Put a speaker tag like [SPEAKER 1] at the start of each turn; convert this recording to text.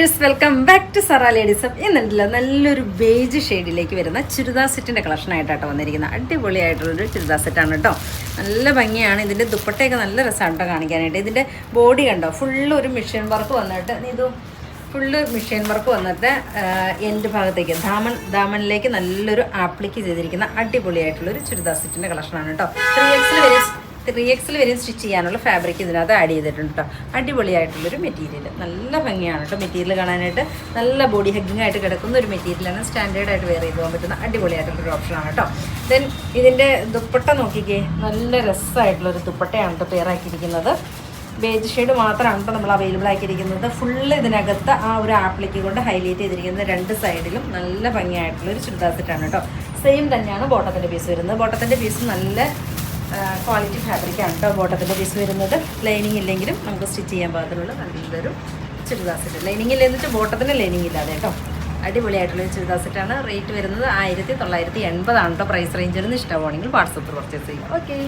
[SPEAKER 1] Viewers, welcome back to Sara ladies. എന്നുണ്ടല്ലോ നല്ലൊരു beige ഷെയ്ഡിലേക്ക് വരുന്ന ചുരിദാർ സെറ്റിൻ്റെ കളക്ഷനായിട്ടാണ് വന്നിരിക്കുന്നത്. അടിപൊളിയായിട്ടുള്ളൊരു ചുരിദാർ സെറ്റാണ് കേട്ടോ. നല്ല ഭംഗിയാണ്. ഇതിൻ്റെ ദുപ്പട്ടയൊക്കെ നല്ല രസമാണ് കേട്ടോ കാണിക്കാനായിട്ട്. ഇതിൻ്റെ ബോഡി കണ്ടോ, ഫുള്ള് ഒരു മിഷ്യൻ വർക്ക് വന്നിട്ട് ഫുള്ള് മിഷ്യൻ വർക്ക് വന്നിട്ട് എൻ്റെ ഭാഗത്തേക്ക് ദാമനിലേക്ക് നല്ലൊരു ആപ്ലിക്ക് ചെയ്തിരിക്കുന്ന അടിപൊളിയായിട്ടുള്ളൊരു ചുരിദാർ സെറ്റിൻ്റെ കളക്ഷനാണ് കേട്ടോ. 3X വരെയും സ്റ്റിച്ച് ചെയ്യാനുള്ള ഫാബ്രിക് ഇതിനകത്ത് ആഡ് ചെയ്തിട്ടുണ്ട് കേട്ടോ. അടിപൊളിയായിട്ടുള്ളൊരു മെറ്റീരിയൽ, നല്ല ഭംഗിയാണ് കേട്ടോ മെറ്റീരിയൽ കാണാനായിട്ട്. നല്ല ബോഡി ഹഗ്ഗിങ് ആയിട്ട് കിടക്കുന്ന ഒരു മെറ്റീരിയലാണ്. സ്റ്റാൻഡേർഡായിട്ട് വെയർ ചെയ്ത് പോകാൻ പറ്റുന്ന അടിപൊളിയായിട്ടുള്ളൊരു ഓപ്ഷനാണ് കേട്ടോ. ദെൻ ഇതിൻ്റെ ദുപ്പട്ട നോക്കിക്കേ, നല്ല രസമായിട്ടുള്ളൊരു ദുപ്പട്ടയാണ് കേട്ടോ പെയറാക്കിയിരിക്കുന്നത്. ബേജ് ഷെയ്ഡ് മാത്രമാണ് കേട്ടോ നമ്മൾ അവൈലബിൾ ആക്കിയിരിക്കുന്നത്. ഫുള്ള് ഇതിനകത്ത് ആ ഒരു ആപ്ലിക്ക് കൊണ്ട് ഹൈലൈറ്റ് ചെയ്തിരിക്കുന്ന രണ്ട് സൈഡിലും നല്ല ഭംഗിയായിട്ടുള്ളൊരു ചുരിദാർ സെറ്റാണ് കേട്ടോ. സെയിം തന്നെയാണ് ബോട്ടത്തിൻ്റെ പീസ് വരുന്നത്. ബോട്ടത്തിൻ്റെ പീസ് നല്ല ക്വാളിറ്റി ഫാബ്രിക്കാണ് കേട്ടോ ബോട്ടത്തിൻ്റെ പീസ് വരുന്നത്. ലൈനിങ് ഇല്ലെങ്കിലും നമുക്ക് സ്റ്റിച്ച് ചെയ്യാൻ പാകത്തിലുള്ള നല്ലൊരു ചുരിദാർ സെറ്റ്. ലൈനിങ് ഇല്ലെന്ന് വെച്ചാൽ ബോട്ടത്തിന് ലൈനിങ് ഇല്ലാതെ കേട്ടോ. അടിപൊളിയായിട്ടുള്ള ചുരിദാർ സെറ്റാണ്. റേറ്റ് വരുന്നത് 1980 ആണ് കേട്ടോ. പ്രൈസ് റേഞ്ച് വരുന്നത്. ഇഷ്ടമാണെങ്കിൽ വാട്സപ്പിൽ പർച്ചേസ് ചെയ്യുക. ഓക്കെ.